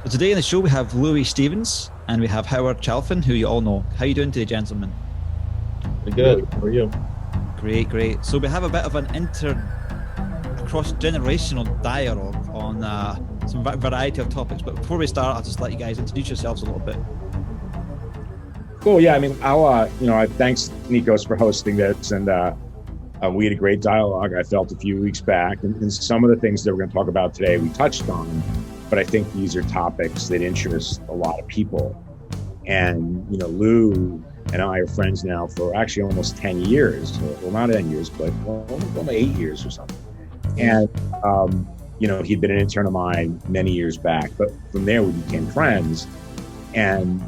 So today in the show we have Louis Stevens and we have Howard Chalfin, who you all know. How are you doing today, gentlemen? Good. How are you? Great, great. So we have a bit of an cross generational dialogue on some variety of topics. But before we start, I'll just let you guys introduce yourselves a little bit. Cool. Yeah. I mean, I thanks Nikos for hosting this, and we had a great dialogue. I felt a few weeks back, and some of the things that we're going to talk about today we touched on, but I think these are topics that interest a lot of people. And Lou and I are friends now for actually almost 10 years. Well, not 10 years, but almost 8 years or something. And he'd been an intern of mine many years back, but from there we became friends. And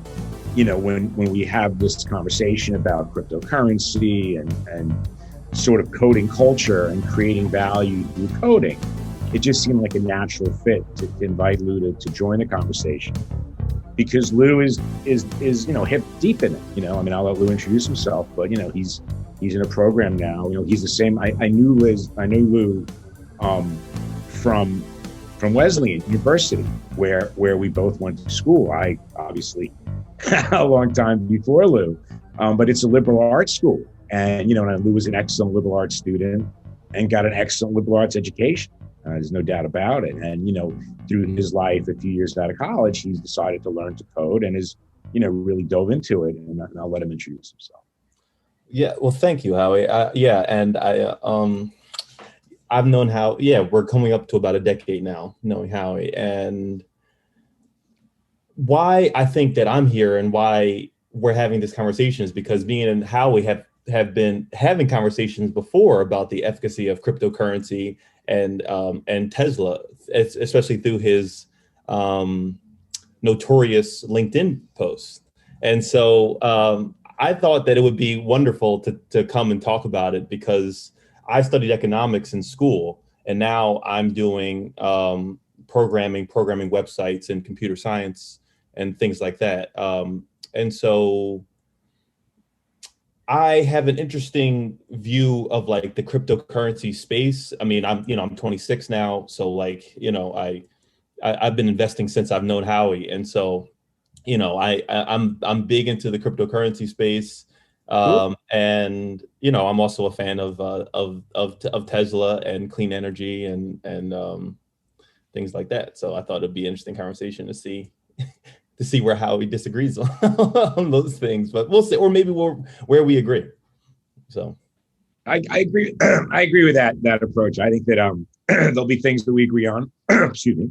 when we have this conversation about cryptocurrency and sort of coding culture and creating value through coding, it just seemed like a natural fit to invite Lou to join the conversation, because Lou is hip deep in it. I mean, I'll let Lou introduce himself, but he's in a program now. He's the same. I knew Lou from Wesleyan University, where we both went to school. I obviously a long time before Lou, but it's a liberal arts school, and Lou was an excellent liberal arts student and got an excellent liberal arts education. There's no doubt about it. And through his life, a few years out of college, he's decided to learn to code and is really dove into it. And I'll let him introduce himself. Yeah, well, thank you, Howie. And I've known Howie. Yeah, we're coming up to about a decade now knowing Howie, and why I think that I'm here and why we're having this conversation is because me and Howie have been having conversations before about the efficacy of cryptocurrency and Tesla, especially through his notorious LinkedIn posts. And so I thought that it would be wonderful to come and talk about it, because I studied economics in school, and now I'm doing programming websites and computer science and things like that. And so I have an interesting view of like the cryptocurrency space. I mean, I'm 26 now, so I've been investing since I've known Howie, and so I'm big into the cryptocurrency space, and I'm also a fan of Tesla and clean energy and things like that. So I thought it'd be an interesting conversation to see where Howie disagrees on those things, but we'll see, or maybe where we agree. So I agree. I agree with that approach. I think that there'll be things that we agree on, excuse me,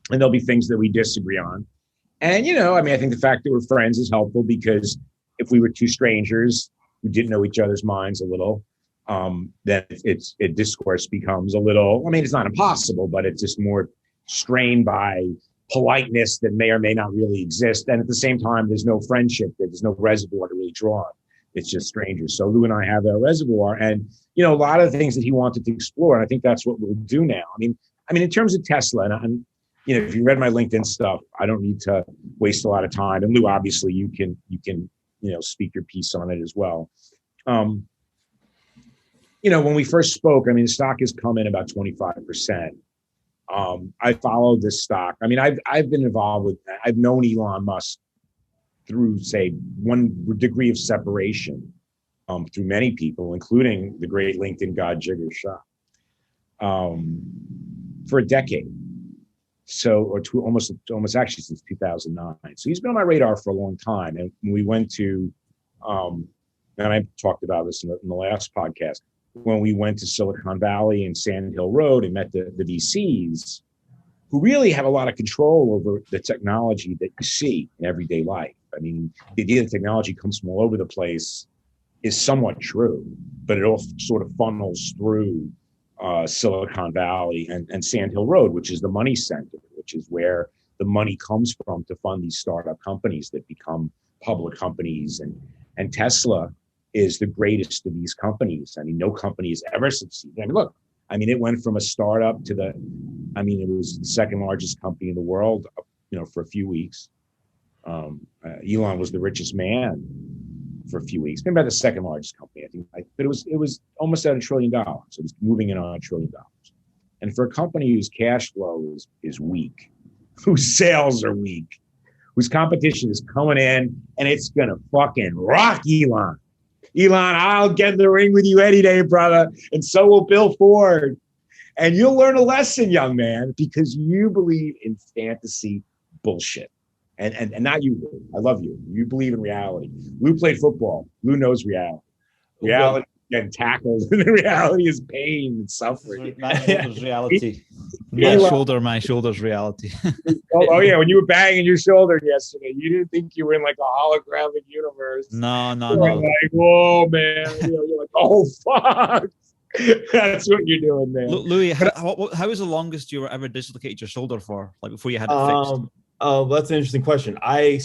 and there'll be things that we disagree on. And I think the fact that we're friends is helpful, because if we were two strangers who didn't know each other's minds a little, then discourse becomes a little. I mean, it's not impossible, but it's just more strained by politeness that may or may not really exist. And at the same time, there's no friendship, there's no reservoir to really draw on. It's just strangers. So Lou and I have that reservoir, and a lot of the things that he wanted to explore, and I think that's what we'll do now. I mean, in terms of Tesla, and if you read my LinkedIn stuff, I don't need to waste a lot of time. And Lou, obviously, you can speak your piece on it as well. When we first spoke, the stock has come in about 25%. I followed this stock. I mean, I've been involved with. I've known Elon Musk through, say, one degree of separation, through many people, including the great LinkedIn god Jigar Shah, for a decade. So, almost actually since 2009. So he's been on my radar for a long time. And when we went to, and I talked about this in the last podcast, when we went to Silicon Valley and Sand Hill Road and met the VCs, who really have a lot of control over the technology that you see in everyday life. I mean, the idea that technology comes from all over the place is somewhat true, but it all sort of funnels through Silicon Valley and Sand Hill Road, which is the money center, which is where the money comes from to fund these startup companies that become public companies. And Tesla is the greatest of these companies. I mean, no company has ever succeeded. I mean, look, it went from a startup to it was the second largest company in the world, for a few weeks. Elon was the richest man for a few weeks, maybe about the second largest company, I think. But it was almost at $1 trillion. So it was moving in on $1 trillion. And for a company whose cash flow is weak, whose sales are weak, whose competition is coming in, and it's going to fucking rock Elon. Elon, I'll get in the ring with you any day, brother. And so will Bill Ford. And you'll learn a lesson, young man, because you believe in fantasy bullshit. And not you, Lou. I love you. You believe in reality. Lou played football. Lou knows reality. Reality is getting tackled. And the reality is pain and suffering. My shoulder's reality. My shoulder's reality. Yeah, when you were banging your shoulder yesterday, you didn't think you were in like a holographic universe. No. Like, whoa, man. You're like, oh, fuck. That's what you're doing, man. Louis, how was the longest you were ever dislocated your shoulder for? Like before you had it fixed? That's an interesting question. I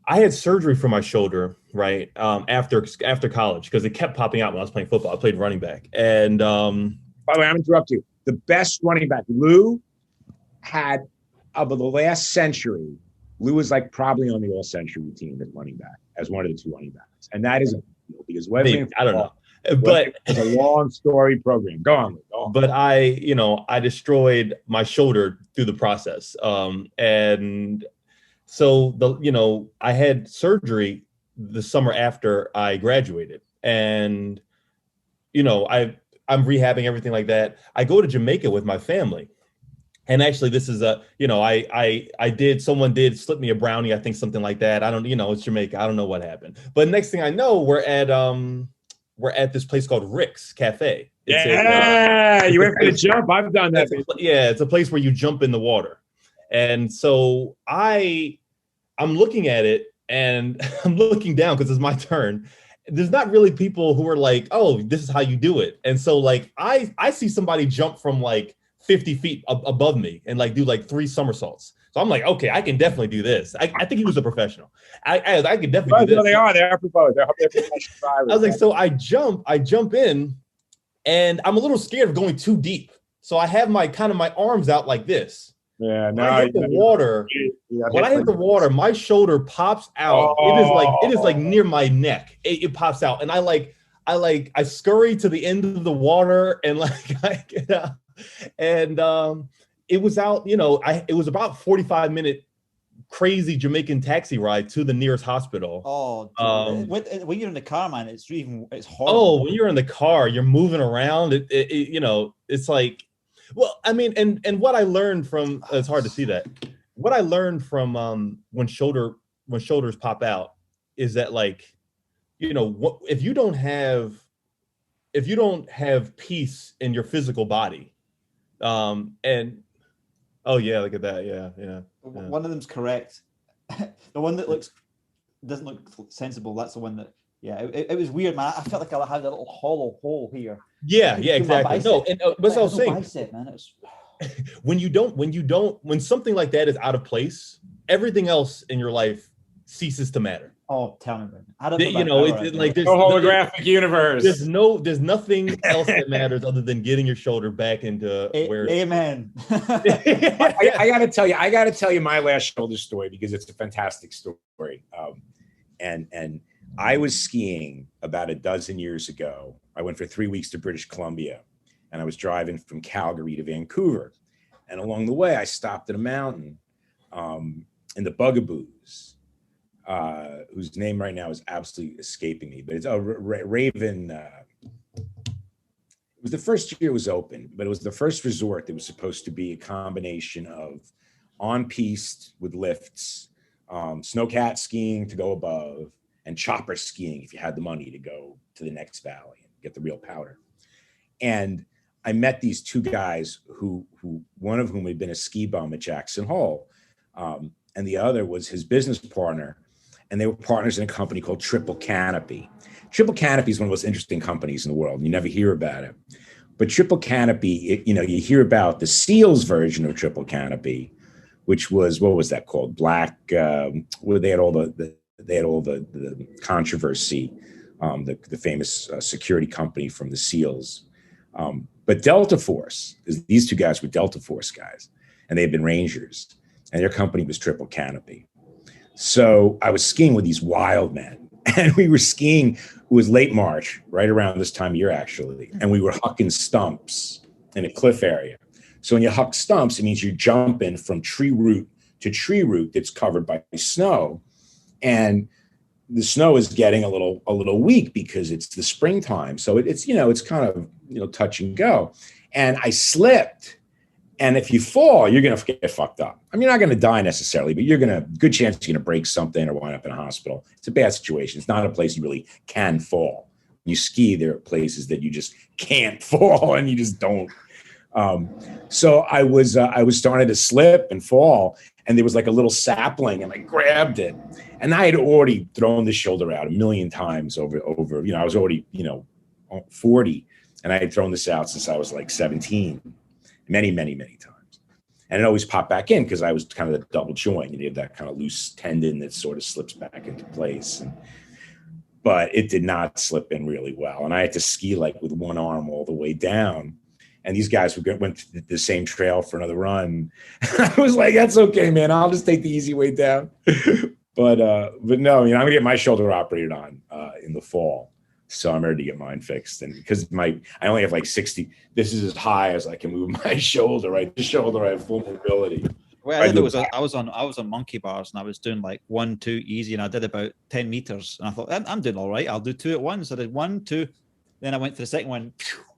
had surgery for my shoulder, right? After college, because it kept popping out when I was playing football. I played running back. And by the way, I'm interrupting you. The best running back, Lou had of the last century, Lou was like probably on the all-century team at running back as one of the two running backs. And that is a deal because Wesley, I don't know. But it's a long story program. Go on. But I destroyed my shoulder through the process. And so I had surgery the summer after I graduated, and I'm rehabbing everything like that. I go to Jamaica with my family. And actually, this is someone did slip me a brownie, I think something like that. I don't, it's Jamaica. I don't know what happened. But next thing I know, we're at this place called Rick's Cafe. You went for the jump. I've done that. It's a place where you jump in the water. And so I'm looking at it and I'm looking down because it's my turn. There's not really people who are like, oh, this is how you do it. And so like, I see somebody jump from like 50 feet above me and like do like 3 somersaults. So I'm like, okay, I can definitely do this. I think he was a professional. I could definitely do this. They are. They're professional drivers. I was like, so I jump in, and I'm a little scared of going too deep. So I have my arms out like this. Yeah, no. When I hit the water, my shoulder pops out. Oh. It is like near my neck. It pops out, and I scurry to the end of the water, and like I get out, and it was out. It was about 45-minute crazy Jamaican taxi ride to the nearest hospital. Oh, when you're in the car, man, it's horrible. Oh, when you're in the car, you're moving around. It's like. Well, I mean, and what I learned from it's hard to see that. What I learned from when shoulders pop out is that like, if you don't have peace in your physical body, and oh yeah, look at that, yeah. One of them's correct. The one that doesn't look sensible. That's the one that. Yeah, it was weird, man. I felt like I had a little hollow hole here. Yeah, exactly. No, and what I was saying, bicep, man. When something like that is out of place, everything else in your life ceases to matter. Oh, tell me, man. I don't know. It's like there's no holographic universe. There's nothing else that matters other than getting your shoulder back into where. Amen. I gotta tell you my last shoulder story because it's a fantastic story. And I was skiing about a dozen years ago. I went for 3 weeks to British Columbia, and I was driving from Calgary to Vancouver. And along the way, I stopped at a mountain in the Bugaboos, whose name right now is absolutely escaping me. But it's Raven. It was the first year it was open, but it was the first resort that was supposed to be a combination of on-piste with lifts, snowcat skiing to go above, and chopper skiing if you had the money to go to the next valley and get the real powder. And I met these 2 guys who one of whom had been a ski bum at Jackson Hole, and the other was his business partner, and they were partners in a company called Triple Canopy. Triple Canopy is one of the most interesting companies in the world, and you never hear about it. But Triple Canopy, you hear about the SEALs version of Triple Canopy, which was, what was that called? Black, where they had all the controversy, the famous security company from the SEALs. But Delta Force, these 2 guys were Delta Force guys, and they had been Rangers, and their company was Triple Canopy. So I was skiing with these wild men, and we were skiing, it was late March, right around this time of year, actually, and we were hucking stumps in a cliff area. So when you huck stumps, it means you're jumping from tree root to tree root that's covered by snow. And the snow is getting a little weak because it's the springtime. So it's kind of, touch and go. And I slipped. And if you fall, you're going to get fucked up. I mean, you're not going to die necessarily, but good chance you're going to break something or wind up in a hospital. It's a bad situation. It's not a place you really can fall. When you ski, there are places that you just can't fall and you just don't. So I was starting to slip and fall, and there was like a little sapling, and I grabbed it, and I had already thrown the shoulder out a million times over. I was already 40, and I had thrown this out since I was like 17, many, many, many times, and it always popped back in because I was kind of the double joint. You have that kind of loose tendon that sort of slips back into place, but it did not slip in really well, and I had to ski like with one arm all the way down. And these guys went the same trail for another run. I was like, that's okay, man. I'll just take the easy way down. But no, I'm going to get my shoulder operated on in the fall. So I'm ready to get mine fixed. And because I only have like 60, this is as high as I can move my shoulder, right? The shoulder, I have full mobility. Well, I was on monkey bars, and I was doing like 1, 2 easy, and I did about 10 meters. And I thought, I'm doing all right. I'll do 2 at once. I did 1, 2. Then I went for the second one.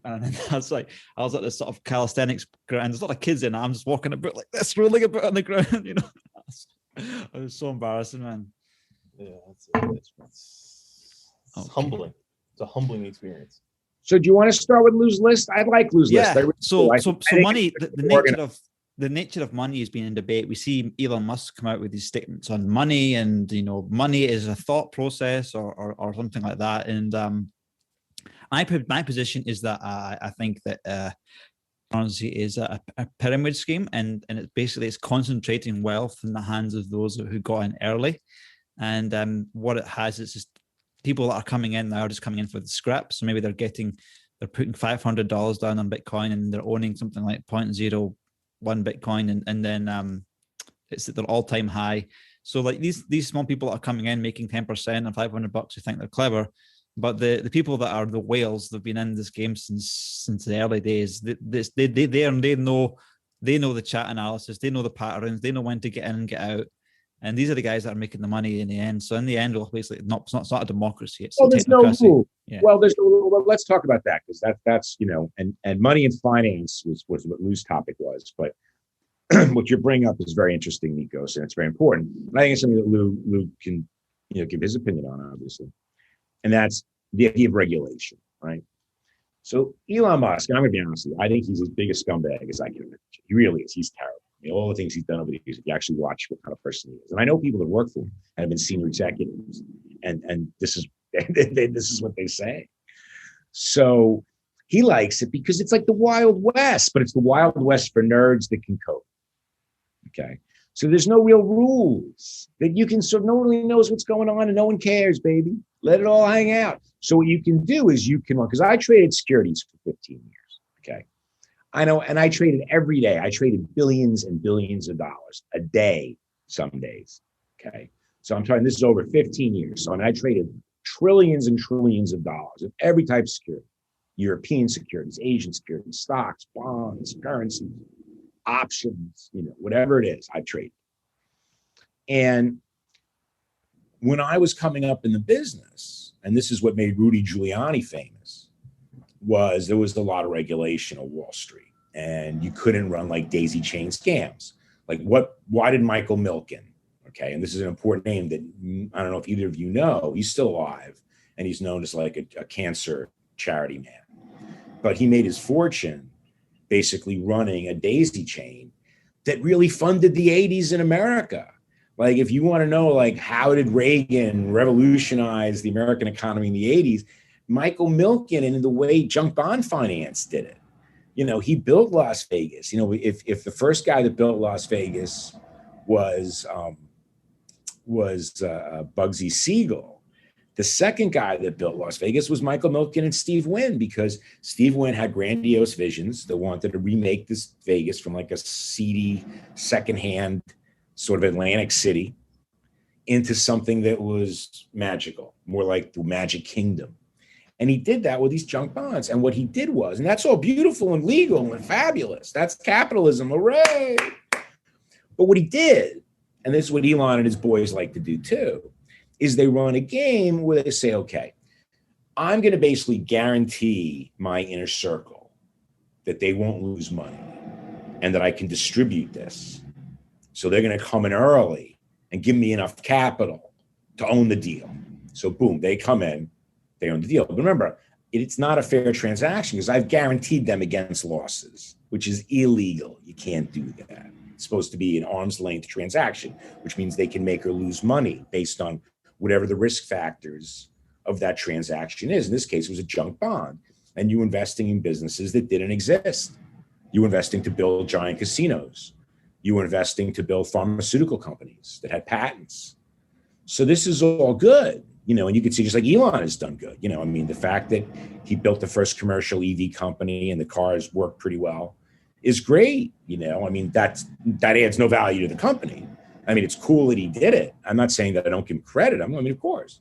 And then I was at this sort of calisthenics ground. There's a lot of kids in it. I'm just walking about like this, rolling about on the ground, It was so embarrassing, man. Yeah, it's humbling. It's a humbling experience. So do you want to start with Lou's list? I'd like Lou's list. So money, the nature of money has been in debate. We see Elon Musk come out with these statements on money, and money is a thought process or something like that. And my position is that I think that currency is a pyramid scheme, and it's concentrating wealth in the hands of those who got in early. And what it has is just people that are coming in now are just coming in for the scraps. So maybe they're putting $500 down on Bitcoin, and they're owning something like 0.01 Bitcoin, and then it's at their all-time high. So like these small people that are coming in making 10% and $500, who think they're clever. But the people that are the whales, they've been in this game since the early days. They know the chat analysis, they know the patterns, they know when to get in and get out, and these are the guys that are making the money in the end. So in the end, well, basically, it's not a democracy. It's there's no rule. Yeah. Well, let's talk about that, because that's and money and finance was what Lou's topic was. But what you're bringing up is very interesting, Nikos, and it's very important. And I think it's something that Lou can give his opinion on, obviously. And that's the idea of regulation, right? So Elon Musk, and I'm going to be honest with you, I think he's as big a scumbag as I can imagine. He really is. He's terrible. All the things he's done over the years, if you actually watch what kind of person he is. And I know people that work for him and have been senior executives, and this is this is what they say. So he likes it because it's like the Wild West, but it's the Wild West for nerds that can code. Okay. So there's no real rules that you can no one really knows what's going on, and no one cares, baby. Let it all hang out. So what you can do is because I traded securities for 15 years. Okay. I know. And I traded every day. I traded billions and billions of dollars a day, some days. Okay. So I'm talking, this is over 15 years. So I traded trillions and trillions of dollars of every type of security, European securities, Asian securities, stocks, bonds, currencies, options, whatever it is, I trade. And when I was coming up in the business, and this is what made Rudy Giuliani famous, was there was a lot of regulation on Wall Street, and you couldn't run like daisy chain scams. Like why did Michael Milken, okay, and this is an important name that I don't know if either of you know, he's still alive, and he's known as like a cancer charity man, but he made his fortune basically running a daisy chain that really funded the 80s in America. Like, if you want to know, like, how did Reagan revolutionize the American economy in the 80s, Michael Milken and the way junk bond finance did it. He built Las Vegas. If the first guy that built Las Vegas was Bugsy Siegel, the second guy that built Las Vegas was Michael Milken and Steve Wynn, because Steve Wynn had grandiose visions that wanted to remake this Vegas from like a seedy, secondhand sort of Atlantic City into something that was magical, more like the Magic Kingdom. And he did that with these junk bonds. And what he did was, and that's all beautiful and legal and fabulous. That's capitalism, hooray. But what he did, and this is what Elon and his boys like to do too, is they run a game where they say, okay, I'm going to basically guarantee my inner circle that they won't lose money and that I can distribute this. So they're going to come in early and give me enough capital to own the deal. So boom, they come in, they own the deal. But remember, it's not a fair transaction because I've guaranteed them against losses, which is illegal. You can't do that. It's supposed to be an arm's length transaction, which means they can make or lose money based on whatever the risk factors of that transaction is. In this case, it was a junk bond, and you investing in businesses that didn't exist. You were investing to build giant casinos. You were investing to build pharmaceutical companies that had patents. So this is all good, and you can see just like Elon has done good. I mean, the fact that he built the first commercial EV company and the cars work pretty well is great. I mean, that adds no value to the company. I mean, it's cool that he did it. I'm not saying that I don't give him credit. I mean, of course.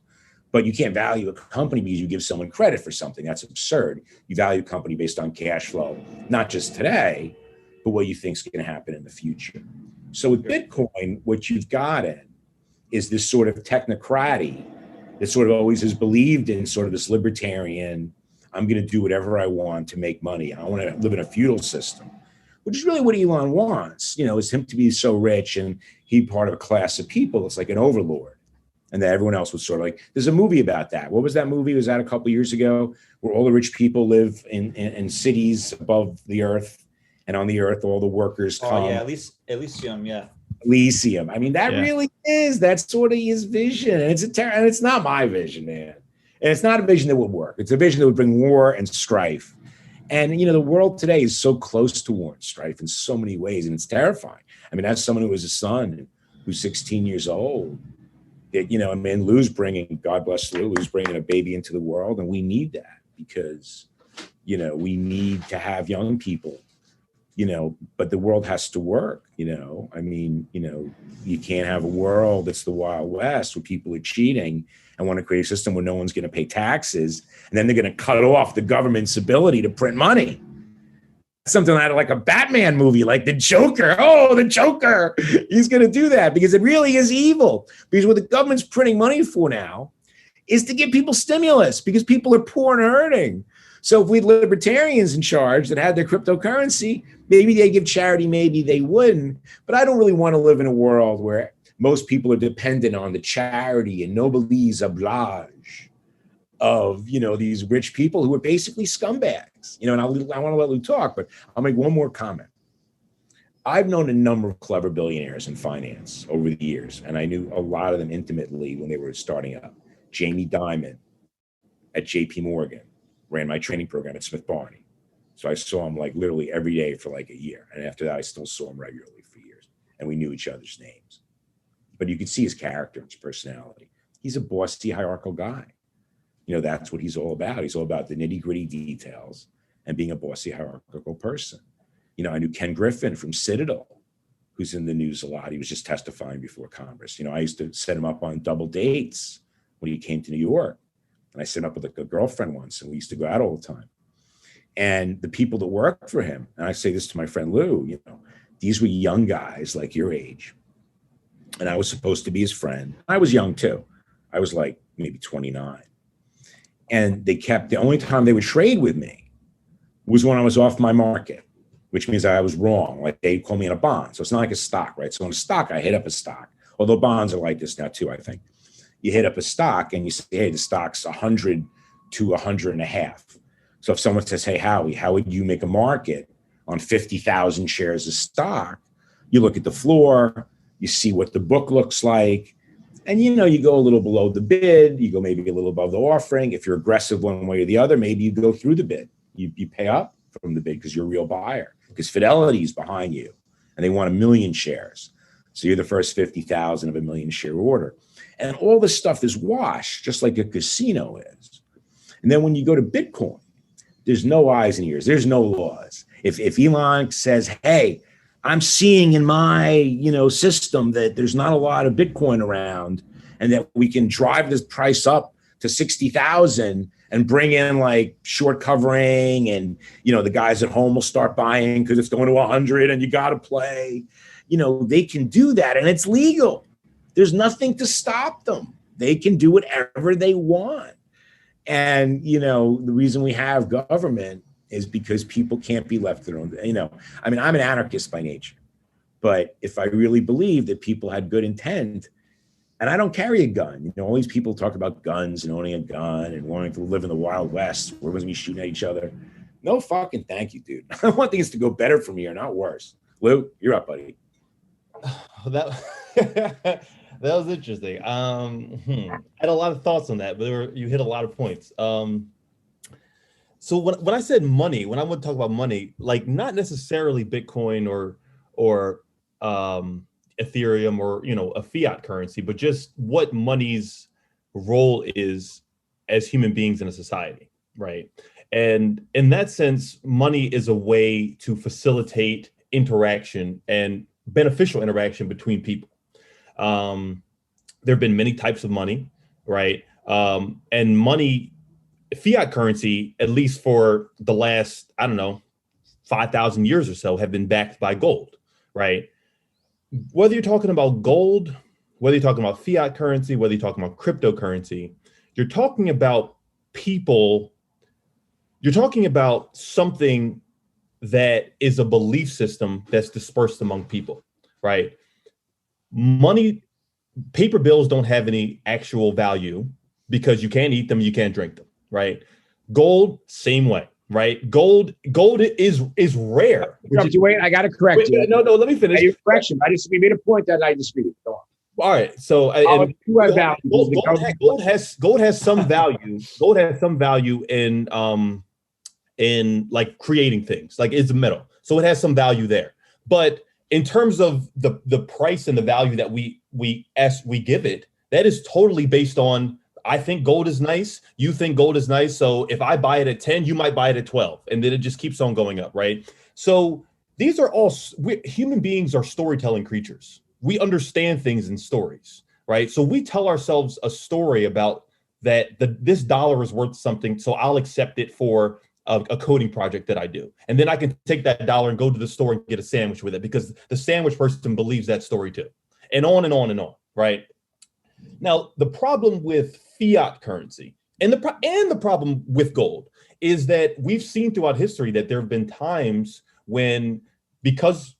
But you can't value a company because you give someone credit for something. That's absurd. You value a company based on cash flow, not just today, but what you think is going to happen in the future. So with Bitcoin, what you've got is this sort of technocracy that sort of always has believed in sort of this libertarian, I'm going to do whatever I want to make money. I want to live in a feudal system, which is really what Elon wants, is him to be so rich and he part of a class of people that's like an overlord. And that everyone else was sort of like, there's a movie about that. What was that movie? Was that a couple of years ago where all the rich people live in cities above the earth, and on the earth, all the workers come. Oh yeah, Elysium, yeah. Elysium. I mean, that really is, that's sort of his vision. And it's not my vision, man. And it's not a vision that would work. It's a vision that would bring war and strife. And, the world today is so close to war and strife in so many ways, and it's terrifying. I mean, as someone who has a son who's 16 years old, that, Lou's bringing, God bless Lou's bringing a baby into the world, and we need that because, we need to have young people, but the world has to work, I mean, you can't have a world that's the Wild West where people are cheating and want to create a system where no one's going to pay taxes, and then they're going to cut off the government's ability to print money. Something like a Batman movie, like the Joker. Oh, the Joker. He's going to do that because it really is evil. Because what the government's printing money for now is to give people stimulus because people are poor and hurting. So if we had libertarians in charge that had their cryptocurrency, maybe they give charity, maybe they wouldn't. But I don't really want to live in a world where most people are dependent on the charity and noblesse oblige of, these rich people who are basically scumbags, and I want to let Lou talk, but I'll make one more comment. I've known a number of clever billionaires in finance over the years, and I knew a lot of them intimately when they were starting up. Jamie Dimon at JP Morgan ran my training program at Smith Barney. So I saw him like literally every day for like a year. And after that, I still saw him regularly for years, and we knew each other's names. But you could see his character, his personality. He's a bossy, hierarchical guy. That's what he's all about. He's all about the nitty gritty details and being a bossy, hierarchical person. I knew Ken Griffin from Citadel, who's in the news a lot. He was just testifying before Congress. I used to set him up on double dates when he came to New York. And I set him up with a girlfriend once, and we used to go out all the time. And the people that worked for him, and I say this to my friend Lou, these were young guys like your age. And I was supposed to be his friend. I was young too. I was like maybe 29. And the only time they would trade with me was when I was off my market, which means I was wrong. Like they'd call me in a bond. So it's not like a stock, right? So in a stock, I hit up a stock. Although bonds are like this now too, I think. You hit up a stock and you say, hey, the stock's 100 to 100.5. So if someone says, hey, Howie, how would you make a market on 50,000 shares of stock? You look at the floor, you see what the book looks like, and you go a little below the bid, you go maybe a little above the offering. If you're aggressive one way or the other, maybe you go through the bid. You pay up from the bid because you're a real buyer, because Fidelity is behind you and they want 1 million shares. So you're the first 50,000 of a 1 million share order. And all this stuff is washed, just like a casino is. And then when you go to Bitcoin, there's no eyes and ears. There's no laws. If Elon says, hey, I'm seeing in my, system that there's not a lot of Bitcoin around and that we can drive this price up to 60,000 and bring in like short covering, and the guys at home will start buying because it's going to 100 and you got to play. They can do that, and it's legal. There's nothing to stop them. They can do whatever they want. And the reason we have government is because people can't be left their own. I'm an anarchist by nature, but if I really believe that people had good intent, and I don't carry a gun. All these people talk about guns and owning a gun and wanting to live in the Wild West where wasn't we shooting at each other. No fucking thank you, dude. I want things to go better for me or not worse. Lou, you're up, buddy. That that was interesting. I had a lot of thoughts on that, but you hit a lot of points. So when I said money, when I would talk about money, like not necessarily Bitcoin or Ethereum or a fiat currency, but just what money's role is as human beings in a society, right? And in that sense, money is a way to facilitate interaction and beneficial interaction between people. There have been many types of money, right? And money, fiat currency, at least for the last, 5,000 years or so, have been backed by gold, right? Whether you're talking about gold, whether you're talking about fiat currency, whether you're talking about cryptocurrency, you're talking about people, you're talking about something that is a belief system that's dispersed among people, right? Money, paper bills don't have any actual value because you can't eat them, you can't drink them, right? Gold, same way. Right, gold is rare. Wait, I got to correct you. No, let me finish. Correction. We made a point that I disputed. Go on. All right, so gold has some value. Gold has some value in like creating things. Like it's a metal, so it has some value there. But in terms of the price and the value that we give it, that is totally based on. I think gold is nice. You think gold is nice. So if I buy it at 10, you might buy it at 12. And then it just keeps on going up, right? So these are all, human beings are storytelling creatures. We understand things in stories, right? So we tell ourselves a story about that this dollar is worth something. So I'll accept it for a coding project that I do. And then I can take that dollar and go to the store and get a sandwich with it because the sandwich person believes that story too. And on and on and on, right? Now, the problem with fiat currency and the problem with gold is that we've seen throughout history that there have been times when because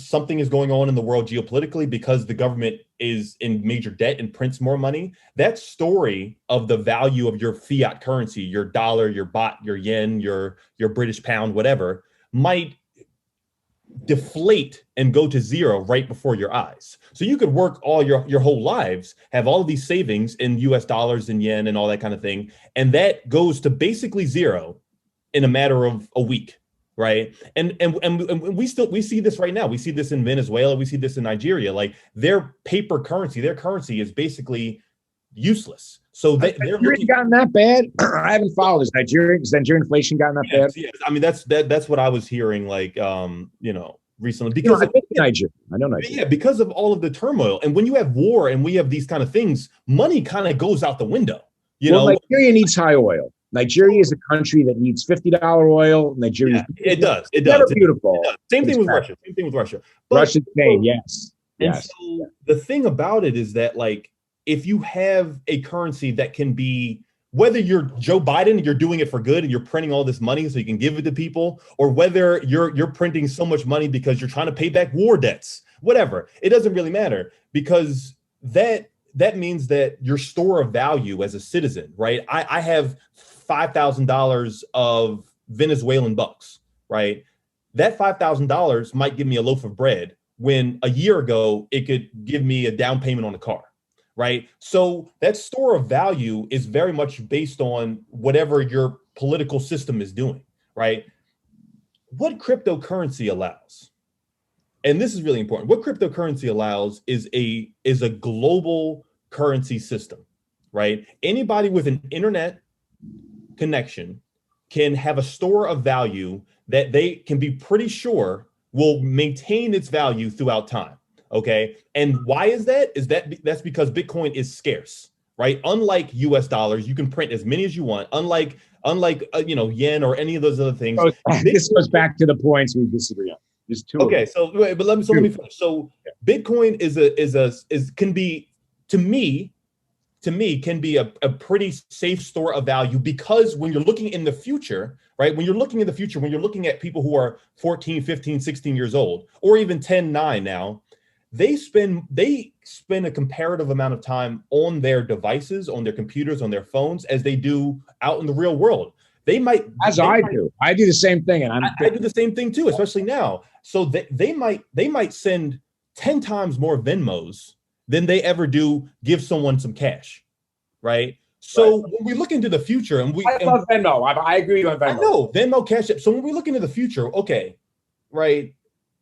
something is going on in the world geopolitically, because the government is in major debt and prints more money, that story of the value of your fiat currency, your dollar, your baht, your yen, your British pound, whatever, might deflate and go to zero right before your eyes. So you could work all your whole lives, have all of these savings in US dollars and yen and all that kind of thing. And that goes to basically zero in a matter of a week, right? And we see this right now. We see this in Venezuela. We see this in Nigeria. Like their paper currency, their currency is basically useless. So they're gotten that bad. I haven't followed this. Has Nigerian inflation gotten that bad? Yes. I mean, that's what I was hearing, like, recently. Because I know Nigeria. Yeah, because of all of the turmoil. And when you have war and we have these kind of things, money kind of goes out the window. Nigeria needs high oil. Nigeria is a country that needs $50 oil. Nigeria, it does. Beautiful. It does. Same thing with Russia. Russia's same, yes. And so the thing about it is that, like, if you have a currency that can be, whether you're Joe Biden and you're doing it for good and you're printing all this money so you can give it to people, or whether you're printing so much money because you're trying to pay back war debts, whatever, it doesn't really matter, because that means that your store of value as a citizen, right? I have $5,000 of Venezuelan bucks, right? That $5,000 might give me a loaf of bread when a year ago it could give me a down payment on a car. Right. So that store of value is very much based on whatever your political system is doing. Right. What cryptocurrency allows, and this is really important, what cryptocurrency allows is a global currency system. Right. Anybody with an internet connection can have a store of value that they can be pretty sure will maintain its value throughout time. Okay. And why is that? That's because Bitcoin is scarce, right? Unlike US dollars, you can print as many as you want. Unlike yen or any of those other things. This goes back to the points we disagree on. There's two. Okay, so let me finish. So Bitcoin can be, to me, can be a pretty safe store of value, because when you're looking in the future, right? When you're looking at people who are 14, 15, 16 years old, or even 10, 9 now, they spend a comparative amount of time on their devices, on their computers, on their phones, as they do out in the real world. I do the same thing, and I do the same thing too, especially now. So they might send 10 times more Venmos than they ever do give someone some cash, right? So when we look into the future, I love Venmo. I agree on Venmo. I know Venmo, Cash App. So when we look into the future, okay, right,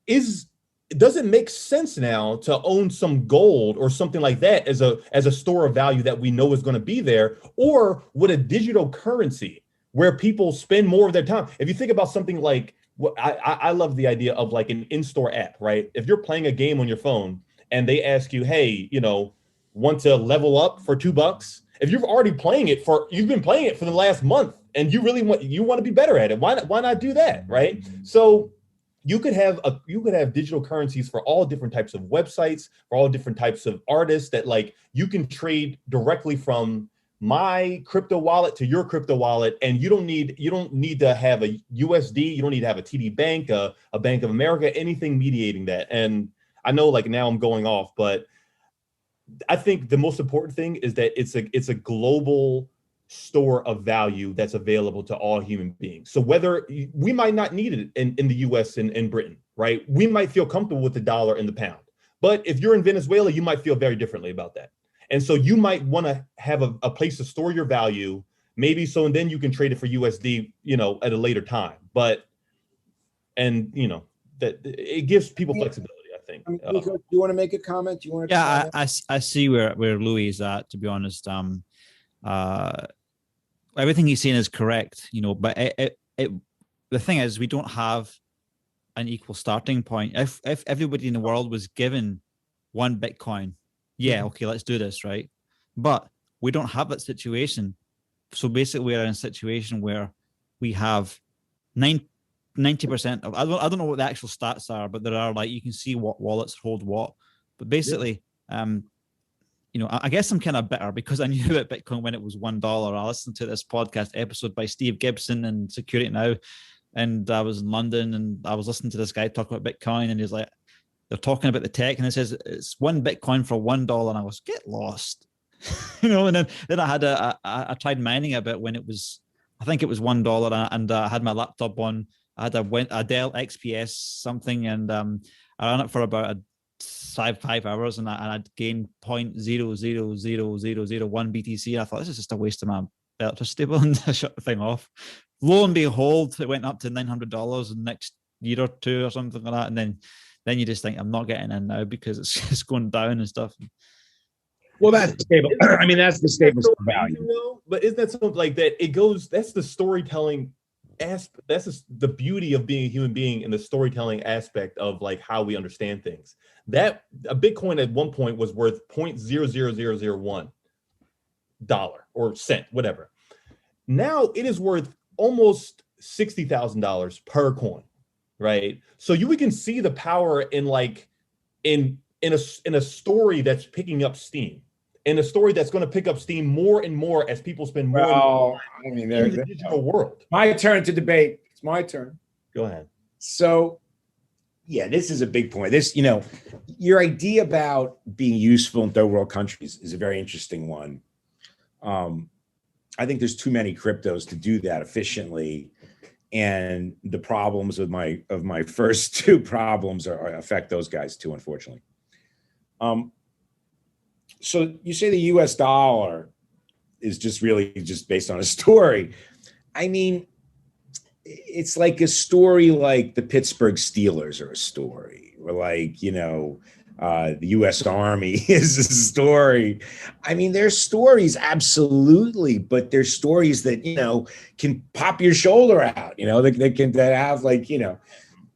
does it make sense now to own some gold or something like that as a store of value that we know is going to be there, or would a digital currency where people spend more of their time? If you think about something like, I love the idea of like an in-store app, right? If you're playing a game on your phone and they ask you, hey, want to level up for $2? If you've already you've been playing it for the last month and you want to be better at it, why not do that, right? So you could have digital currencies for all different types of websites, for all different types of artists, that like you can trade directly from my crypto wallet to your crypto wallet, and you don't need to have a USD, you don't need to have a TD Bank, a Bank of America, anything mediating that. And I know like now I'm going off, but I think the most important thing is that it's a global store of value that's available to all human beings. So whether we might not need it in the US and in Britain, right? We might feel comfortable with the dollar and the pound. But if you're in Venezuela, you might feel very differently about that. And so you might want to have a place to store your value, maybe, so, and then you can trade it for USD, at a later time. That it gives people flexibility, I think. Nikos, do you want to make a comment? Do you want to? Yeah, I see where Louis is at, to be honest. Everything he's saying is correct, but the thing is, we don't have an equal starting point. If everybody in the world was given one Bitcoin, yeah, okay, let's do this, right? But we don't have that situation. So basically, we're in a situation where we have 90% of, I don't know what the actual stats are, but there are, like, you can see what wallets hold what. But basically, I guess I'm kind of bitter because I knew about Bitcoin when it was $1. I listened to this podcast episode by Steve Gibson and Security Now, and I was in London and I was listening to this guy talk about Bitcoin, and he's like, they're talking about the tech, and it says it's one Bitcoin for $1, and I was, get lost, And then I tried mining a bit when it was, I think it was $1, and I had my laptop on. I had a Dell XPS something, and I ran it for about 5 hours, and I'd gained 0.00001 BTC. I thought, this is just a waste of my electricity bill, and I shut the thing off. Lo and behold, it went up to $900 in the next year or two or something like that, and then you just think, I'm not getting in now because it's going down and stuff. Well, that's stable. I mean, that's the stable value. But isn't that something like that? It goes. That's the storytelling aspect. That's the beauty of being a human being, and the storytelling aspect of like how we understand things. That a Bitcoin at one point was worth $0.00001 or cent, whatever. Now it is worth almost $60,000 per coin, right? So we can see the power in a story that's picking up steam. In a story that's going to pick up steam more and more as people spend more and more in the digital world. My turn to debate. It's my turn. Go ahead. So, yeah, this is a big point. Your idea about being useful in third world countries is a very interesting one. I think there's too many cryptos to do that efficiently, and the problems of my first two problems affect those guys too, unfortunately. So you say the US dollar is just really just based on a story. I mean, it's like a story like the Pittsburgh Steelers are a story, or like, the US Army is a story. I mean, there's stories, absolutely, but there's stories that, can pop your shoulder out, that have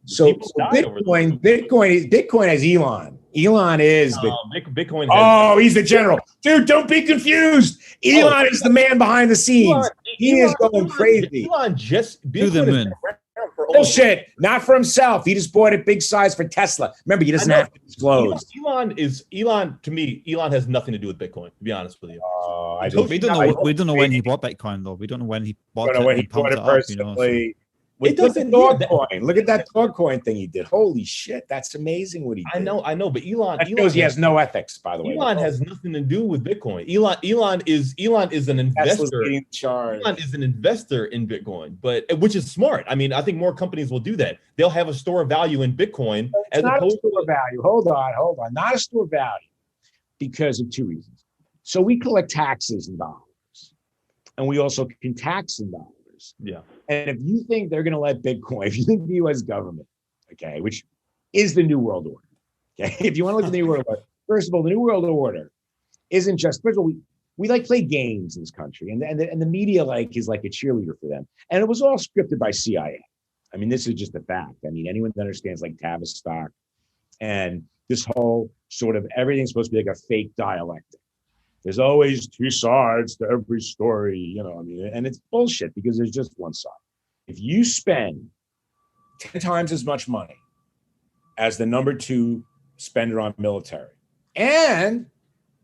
So People died over Bitcoin has Elon. Elon is Bitcoin. Oh, he's the general. Dude, don't be confused. Elon is the man behind the scenes. He is going crazy. Elon just to the moon. Bullshit. Not for himself. He just bought it big size for Tesla. Remember, he doesn't have to disclose. Elon to me, Elon has nothing to do with Bitcoin, to be honest with you. We don't know when he bought Bitcoin though. We don't know when he bought it and pumped it up, you know. So. It doesn't. Look at that Dogecoin thing he did. Holy shit, that's amazing what he did. I know, but Elon shows he has no ethics, by the way. Elon has nothing to do with Bitcoin. Elon is an investor. Elon is an investor in Bitcoin, but which is smart. I mean, I think more companies will do that. They'll have a store of value in Bitcoin as opposed to a value. Hold on, not a store value, because of two reasons. So we collect taxes in dollars, and we also can tax in dollars. Yeah. And if you think they're going to let Bitcoin, if you think the U.S. government, okay, which is the New World Order, okay, if you want to look at the New World Order, first of all, the New World Order isn't just, first of all, we like play games in this country, and the media is like a cheerleader for them. And it was all scripted by CIA. I mean, this is just a fact. I mean, anyone that understands like Tavistock and this whole sort of everything's supposed to be like a fake dialectic. There's always two sides to every story, you know, I mean, and it's bullshit because there's just one side. If you spend 10 times as much money as the number 2 spender on military, and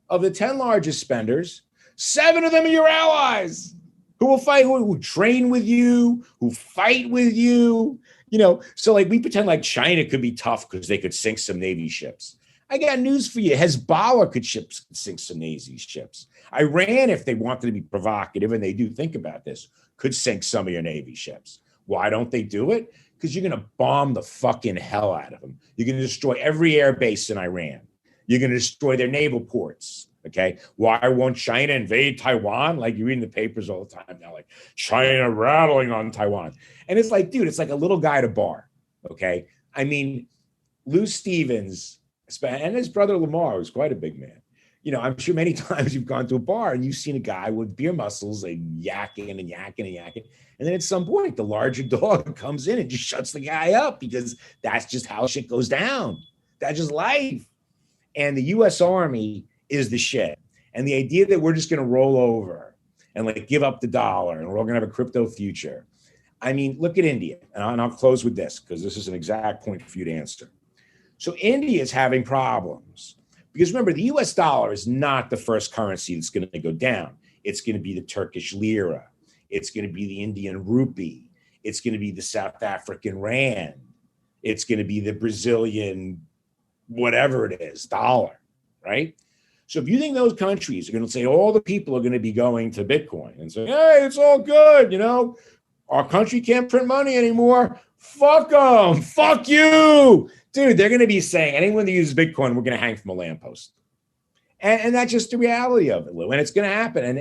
of the 10 largest spenders, 7 of them are your allies who will fight, who train with you, who fight with you, you know. So like we pretend like China could be tough because they could sink some Navy ships. I got news for you. Hezbollah could sink some Navy ships. Iran, if they wanted to be provocative, and they do think about this, could sink some of your Navy ships. Why don't they do it? Because you're going to bomb the fucking hell out of them. You're going to destroy every air base in Iran. You're going to destroy their naval ports. Okay. Why won't China invade Taiwan? Like you read in the papers all the time now, like China rattling on Taiwan. And it's like, dude, it's like a little guy at a bar. Okay. I mean, Lou Stevens and his brother Lamar was quite a big man. You know, I'm sure many times you've gone to a bar and you've seen a guy with beer muscles, like yakking and yakking and yakking. And then at some point, the larger dog comes in and just shuts the guy up because that's just how shit goes down. That's just life. And the U.S. Army is the shit. And the idea that we're just going to roll over and like give up the dollar and we're all going to have a crypto future. I mean, look at India. And I'll close with this because this is an exact point for you to answer. So India is having problems because remember, the US dollar is not the first currency that's going to go down. It's going to be the Turkish lira. It's going to be the Indian rupee. It's going to be the South African rand. It's going to be the Brazilian, whatever it is, dollar, right? So if you think those countries are going to say all the people are going to be going to Bitcoin and say, hey, it's all good, you know, our country can't print money anymore. Fuck them. Fuck you. Dude, they're going to be saying anyone that uses Bitcoin, we're going to hang from a lamppost. And that's just the reality of it, Lou. And it's going to happen.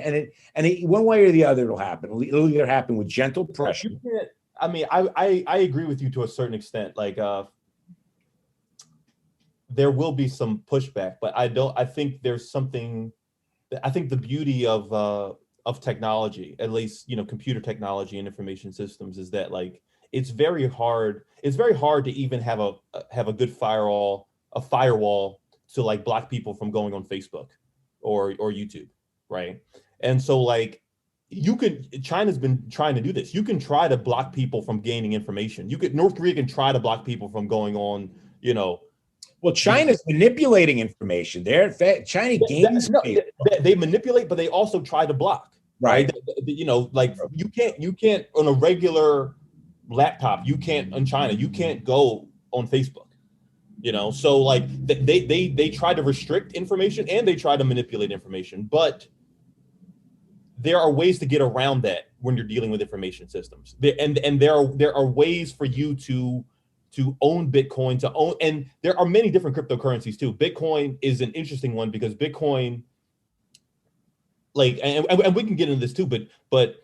And one way or the other, it'll happen. It'll either happen with gentle pressure. I mean, I agree with you to a certain extent. Like, there will be some pushback, but I think there's something. I think the beauty of technology, at least, you know, computer technology and information systems, is that like it's very hard to even have a good firewall to like block people from going on Facebook or YouTube, right? And so like China's been trying to do this. You can try to block people from gaining information. North Korea can try to block people from going on, you know. Well, China's manipulating information. China gains. They manipulate, but they also try to block. Right. You know, like you can't on a regular laptop, you can't in China, you can't go on Facebook. You know, so like they try to restrict information and they try to manipulate information, but there are ways to get around that when you're dealing with information systems. And there are ways for you to own Bitcoin, and there are many different cryptocurrencies too. Bitcoin is an interesting one because Bitcoin, like, and we can get into this too, but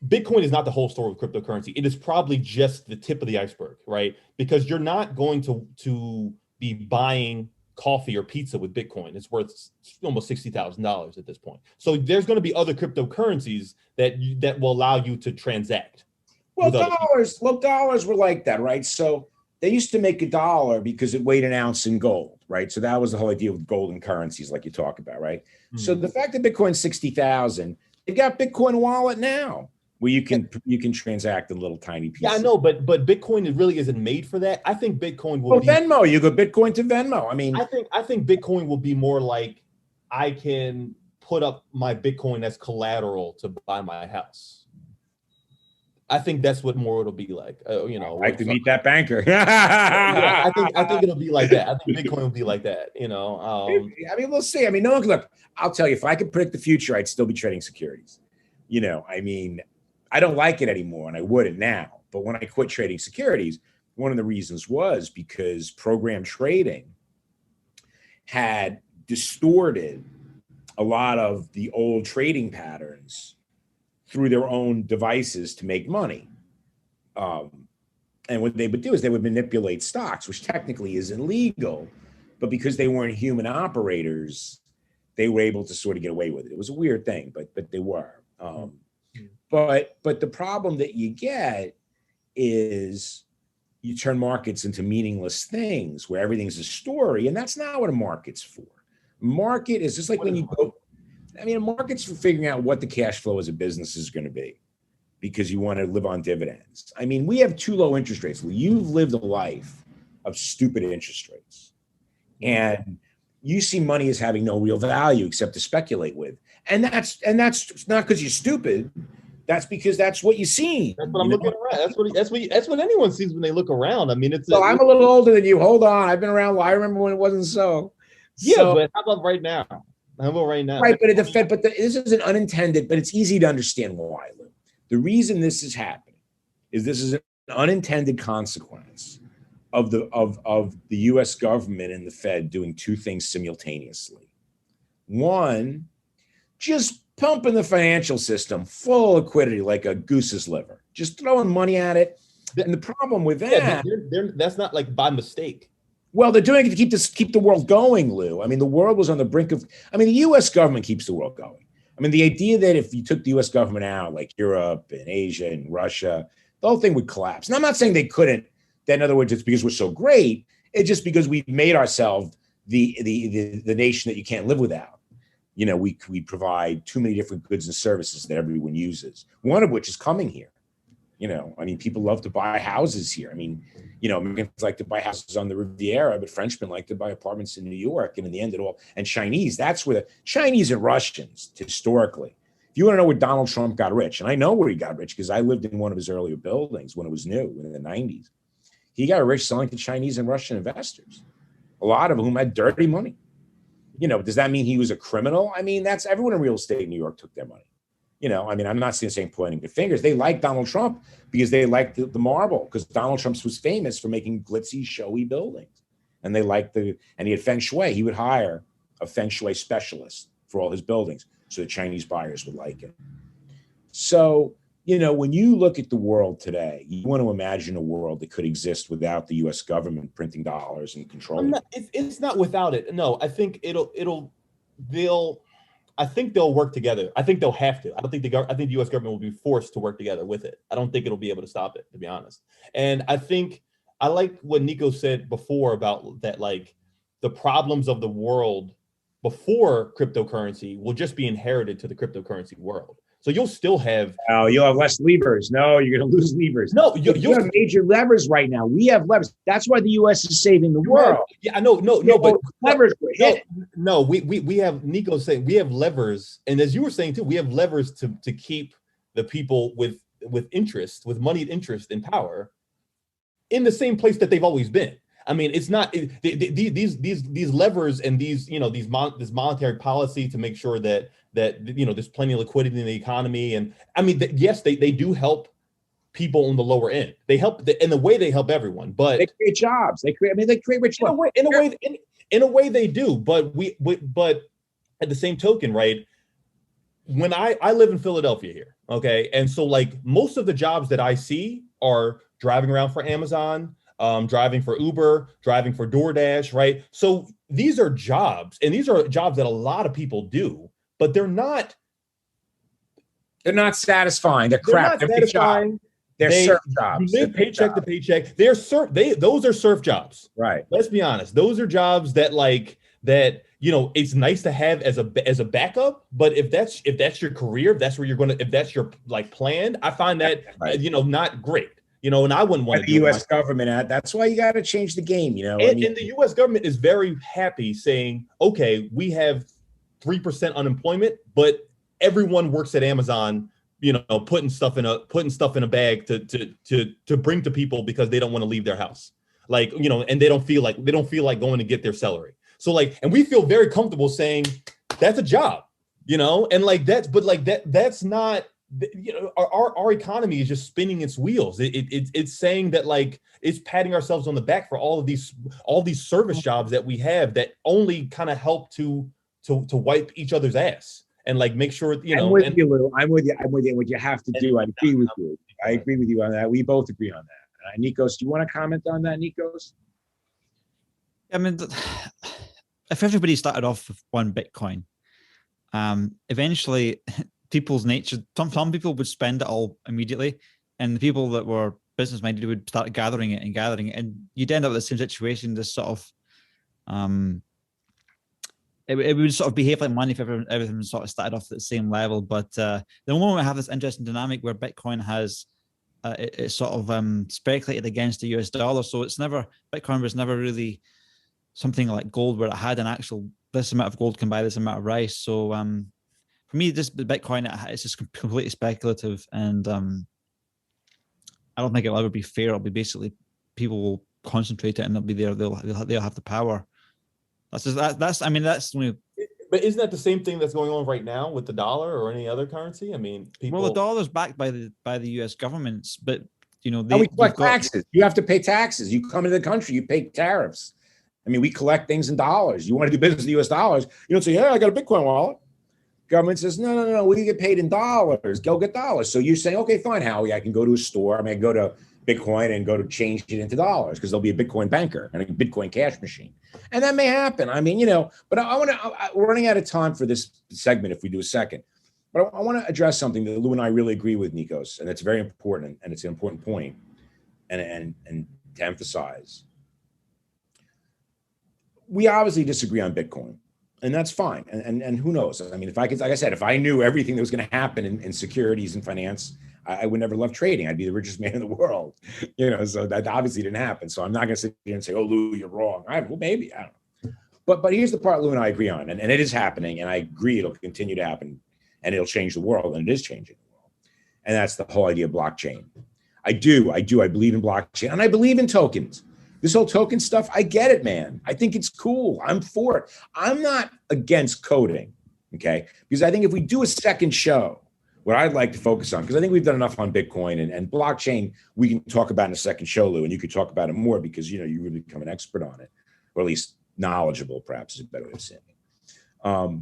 Bitcoin is not the whole story of cryptocurrency. It is probably just the tip of the iceberg, right? Because you're not going to be buying coffee or pizza with Bitcoin. It's worth almost $60,000 at this point. So there's going to be other cryptocurrencies that will allow you to transact. Well, dollars were like that, right? So they used to make $1 because it weighed an ounce in gold, right? So that was the whole idea with golden currencies, like you talk about, right? Mm-hmm. So the fact that Bitcoin's 60,000, they got Bitcoin wallet now, where you can transact in little tiny pieces. Yeah, I know, but Bitcoin really isn't made for that. I think Bitcoin will be Venmo. You go Bitcoin to Venmo. I mean, I think Bitcoin will be more like I can put up my Bitcoin as collateral to buy my house. I think that's what more it'll be like. You know, I like to meet that banker. Yeah, I think it'll be like that. I think Bitcoin will be like that. You know, I mean, we'll see. I mean, no, look, I'll tell you, if I could predict the future, I'd still be trading securities. You know, I mean, I don't like it anymore, and I wouldn't now. But when I quit trading securities, one of the reasons was because program trading had distorted a lot of the old trading patterns through their own devices to make money. And what they would do is they would manipulate stocks, which technically isn't legal, but because they weren't human operators, they were able to sort of get away with it. It was a weird thing, but they were. But the problem that you get is you turn markets into meaningless things where everything's a story, and that's not what a market's for. Market is just like when you go, I mean, a market's for figuring out what the cash flow as a business is going to be because you want to live on dividends. I mean, we have too low interest rates. You've lived a life of stupid interest rates, and you see money as having no real value except to speculate with. And that's not because you're stupid. That's because that's what you see. That's what I'm looking around. That's what anyone sees when they look around. I mean, I'm a little older than you. Hold on, I've been around. I remember when it wasn't so. Yeah, but how about right now? Right, but this is an unintended, but it's easy to understand why, Lou. The reason this is happening is this is an unintended consequence of the U.S. government and the Fed doing two things simultaneously. One, just pumping the financial system full of liquidity like a goose's liver, just throwing money at it. And the problem with that, that's not like by mistake. Well, they're doing it to keep the world going, Lou. I mean, the world was on the brink of, I mean, the U.S. government keeps the world going. I mean, the idea that if you took the U.S. government out, like Europe and Asia and Russia, the whole thing would collapse. And I'm not saying they couldn't. That, in other words, it's because we're so great. It's just because we've made ourselves the nation that you can't live without. You know, we provide too many different goods and services that everyone uses, one of which is coming here. You know, I mean, people love to buy houses here. I mean, you know, Americans like to buy houses on the Riviera, but Frenchmen like to buy apartments in New York. And in the end, and Chinese, that's where the Chinese and Russians, historically, if you want to know where Donald Trump got rich, and I know where he got rich because I lived in one of his earlier buildings when it was new in the 90s. He got rich selling to Chinese and Russian investors, a lot of whom had dirty money. You know, does that mean he was a criminal? I mean, that's everyone in real estate in New York took their money. You know, I mean, I'm not saying pointing the fingers. They like Donald Trump because they like the marble, because Donald Trump was famous for making glitzy, showy buildings. And they liked and he had feng shui. He would hire a feng shui specialist for all his buildings so the Chinese buyers would like it. So, you know, when you look at the world today, you want to imagine a world that could exist without the U.S. government printing dollars and controlling it. It's not without it. No, I think I think they'll work together. I think they'll have to. I think the U.S. government will be forced to work together with it. I don't think it'll be able to stop it, to be honest. And I think I like what Nico said before about that, like the problems of the world before cryptocurrency will just be inherited to the cryptocurrency world. So you'll still have. Oh, you'll have less levers. No, you're going to lose levers. No, you have major levers right now. We have levers. That's why the U.S. is saving the world. Yeah, I know. No, but levers. No, we have Nico saying we have levers, and as you were saying too, we have levers to keep the people with interest, with moneyed interest in power, in the same place that they've always been. I mean, it's not these levers and this monetary policy to make sure that there's plenty of liquidity in the economy. And I mean, yes, they do help people on the lower end. They help in the way they help everyone, but they create jobs. They create rich. In a way they do. But but at the same token, right? When I live in Philadelphia here, okay, and so like most of the jobs that I see are driving around for Amazon, driving for Uber, driving for DoorDash, right? So these are jobs, and these are jobs that a lot of people do, but they're not satisfying. They're crap. Not satisfying. They're surf jobs. You live paycheck to paycheck. Those are surf jobs. Right. Let's be honest. Those are jobs that it's nice to have as a backup, but if that's your career, if that's where you're if that's your plan, I find that right. Not great. And I wouldn't want the U.S. government. That's why you got to change the game. And the U.S. government is very happy saying, okay, we have 3% unemployment, but everyone works at Amazon, putting stuff in a bag to bring to people because they don't want to leave their house. And they don't feel like going to get their salary. So and we feel very comfortable saying that's a job, and that's not, our economy is just spinning its wheels. It's saying that it's patting ourselves on the back for all these service jobs that we have that only kind of help to wipe each other's ass and make sure, I'm with you, Lou. I'm with you. What you have to do, I agree with you. I agree with you on that. We both agree on that. Nikos, do you want to comment on that, Nikos? I mean, if everybody started off with one Bitcoin, eventually people's nature, some people would spend it all immediately, and the people that were business minded would start gathering it, and you'd end up with the same situation. This sort of, it would sort of behave like money if everything sort of started off at the same level. But the moment we have this interesting dynamic where Bitcoin has, it's sort of speculated against the US dollar, so Bitcoin was never really something like gold where it had an actual, this amount of gold can buy this amount of rice. So for me, this Bitcoin, it's just completely speculative, and I don't think it'll ever be fair. It'll be basically people will concentrate it, and they'll be there. They'll have the power. That's only. But isn't that the same thing that's going on right now with the dollar or any other currency? I mean, well, the dollar's backed by the U.S. governments, but we collect taxes. You have to pay taxes. You come into the country, you pay tariffs. I mean, we collect things in dollars. You want to do business in U.S. dollars, you don't say, "Yeah, I got a Bitcoin wallet." Government says, no, we get paid in dollars. Go get dollars. So you're saying, okay, fine, Howie, I can go to a store. I mean, I go to Bitcoin and go to change it into dollars because there'll be a Bitcoin banker and a Bitcoin cash machine. And that may happen. I mean, but we're running out of time for this segment if we do a second. But I want to address something that Lou and I really agree with, Nikos, and it's very important, and it's an important point, and to emphasize. We obviously disagree on Bitcoin. And that's fine. And who knows? I mean, like I said, if I knew everything that was going to happen in securities and finance, I would never love trading. I'd be the richest man in the world, so that obviously didn't happen. So I'm not going to sit here and say, "Oh, Lou, you're wrong." Well, maybe, I don't know. But here's the part Lou and I agree on, and it is happening, and I agree it'll continue to happen, and it'll change the world, and it is changing the world. And that's the whole idea of blockchain. I believe in blockchain, and I believe in tokens. This whole token stuff, I get it, man. I think it's cool. I'm for it. I'm not against coding, okay? Because I think if we do a second show, what I'd like to focus on, because I think we've done enough on Bitcoin and blockchain, we can talk about in a second show, Lou, and you could talk about it more because, you really become an expert on it, or at least knowledgeable, perhaps is a better way of saying it.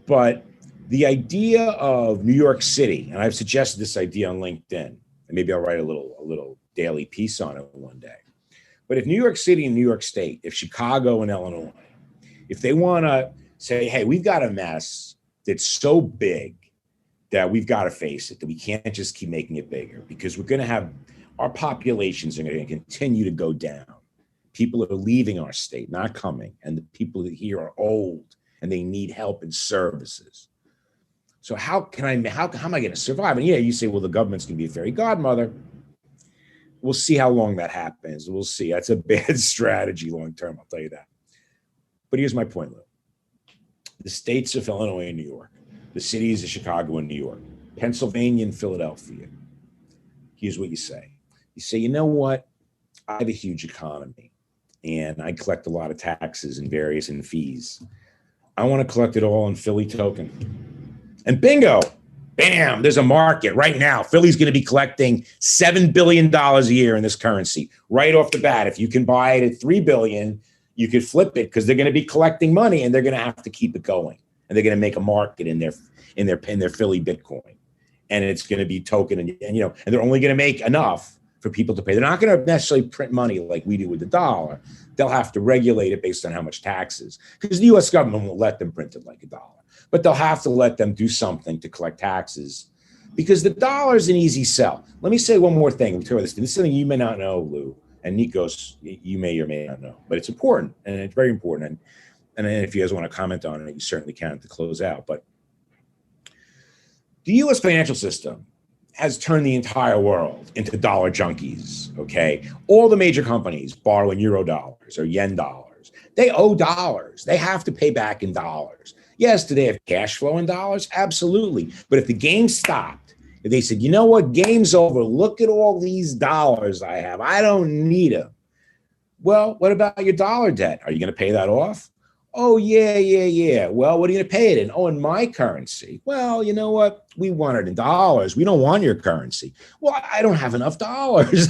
But the idea of New York City, and I've suggested this idea on LinkedIn, and maybe I'll write a little daily piece on it one day. But if New York City and New York State, if Chicago and Illinois, if they want to say, hey, we've got a mess that's so big that we've got to face it, that we can't just keep making it bigger because we're going to have, our populations are going to continue to go down. People are leaving our state, not coming. And the people here are old and they need help and services. So how am I going to survive? And yeah, you say, well, the government's going to be a fairy godmother. We'll see how long that happens. We'll see. That's a bad strategy long term, I'll tell you that. But here's my point, Lou. The states of Illinois and New York, the cities of Chicago and New York, Pennsylvania and Philadelphia. Here's what you say. You say, you know what? I have a huge economy and I collect a lot of taxes and various fees. I want to collect it all in Philly token. And bingo! Bam, there's a market right now. Philly's going to be collecting $7 billion a year in this currency right off the bat. If you can buy it at $3 billion, you could flip it because they're going to be collecting money and they're going to have to keep it going. And they're going to make a market in their Philly Bitcoin. And it's going to be token and they're only going to make enough for people to pay. They're not going to necessarily print money like we do with the dollar. They'll have to regulate it based on how much taxes, because the U.S. government won't let them print it like a dollar. But they'll have to let them do something to collect taxes because the dollar is an easy sell. Let me say one more thing. We talk about this. This is something you may not know, Lou, and Nikos, you may or may not know, but it's important, and it's very important. And if you guys want to comment on it, you certainly can to close out. But the U.S. financial system has turned the entire world into dollar junkies, okay? All the major companies borrow in euro dollars or yen dollars. They owe dollars. They have to pay back in dollars. Yes, do they have cash flow in dollars? Absolutely. But if the game stopped, if they said, you know what, game's over, look at all these dollars I have, I don't need them. Well, what about your dollar debt? Are you going to pay that off? Oh, yeah. Well, what are you going to pay it in? Oh, in my currency. Well, you know what? We want it in dollars. We don't want your currency. Well, I don't have enough dollars.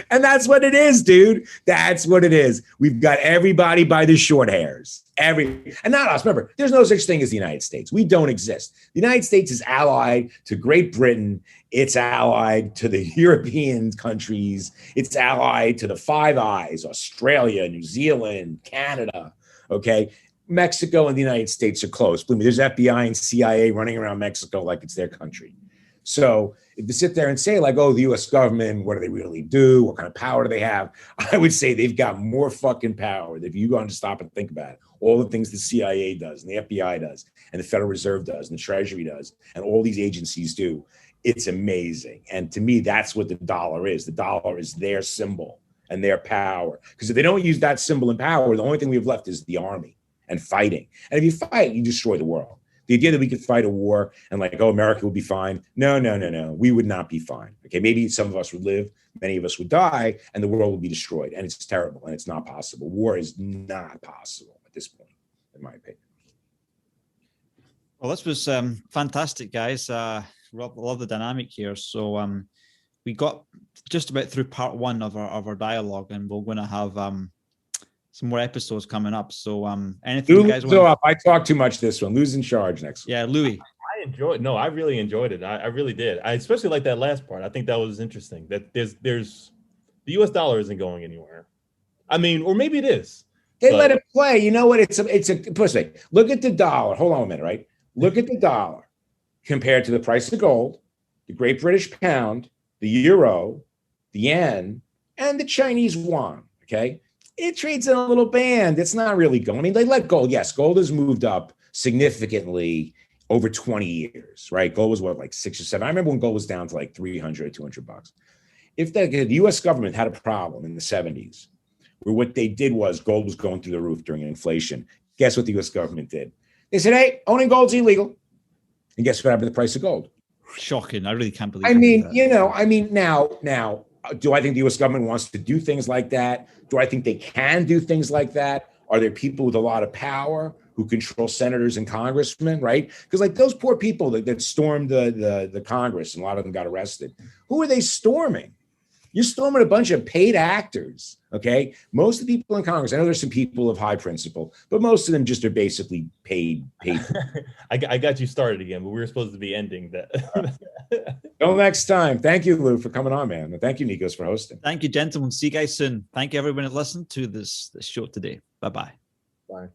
And that's what it is, dude. That's what it is. We've got everybody by the short hairs. And not us. Remember, there's no such thing as the United States. We don't exist. The United States is allied to Great Britain. It's allied to the European countries. It's allied to the Five Eyes, Australia, New Zealand, Canada. Okay. Mexico and the United States are close. Believe me, there's FBI and CIA running around Mexico like it's their country. So if you sit there and say like, oh, the U.S. government, what do they really do? What kind of power do they have? I would say they've got more fucking power. If you go on to stop and think about it, all the things the CIA does and the FBI does and the Federal Reserve does and the Treasury does and all these agencies do, it's amazing. And to me, that's what the dollar is. The dollar is their symbol and their power. Because if they don't use that symbol and power, the only thing we have left is the army and fighting. And if you fight, you destroy the world. The idea that we could fight a war and like, oh, America will be fine. No. We would not be fine. Okay, maybe some of us would live, many of us would die, and the world would be destroyed. And it's terrible, and it's not possible. War is not possible at this point, in my opinion. Well, this was fantastic, guys. Love the dynamic here. So we got just about through part one of our dialogue, and we're going to have some more episodes coming up. So anything you guys want? I talk too much this one. Lou's in charge next one. Yeah, Louis. I really enjoyed it. I really did. I especially like that last part. I think that was interesting. That there's the US dollar isn't going anywhere. I mean, or maybe it is. They let it play. You know what? It's a pussy. Look at the dollar. Hold on a minute, right? Look at the dollar compared to the price of gold, the Great British Pound, the euro, the yen, and the Chinese yuan. Okay. It trades in a little band. It's not really going. I mean, they let gold. Yes, gold has moved up significantly over 20 years, right? Gold was what, like 6 or 7? I remember when gold was down to like 300 or 200 bucks. If the U.S. government had a problem in the 70s, where what they did was gold was going through the roof during inflation, guess what the U.S. government did? They said, hey, owning gold's illegal. And guess what happened to the price of gold? Shocking. I really can't believe now, do I think the U.S. government wants to do things like that? Do I think they can do things like that? Are there people with a lot of power who control senators and congressmen, right? Because like those poor people that stormed the Congress, and a lot of them got arrested. Who are they storming? You're storming a bunch of paid actors, okay? Most of the people in Congress, I know there's some people of high principle, but most of them just are basically paid. I got you started again, but we were supposed to be ending that. Till next time. Thank you, Lou, for coming on, man. And thank you, Nikos, for hosting. Thank you, gentlemen. See you guys soon. Thank you, everyone that listened to this show today. Bye-bye. Bye.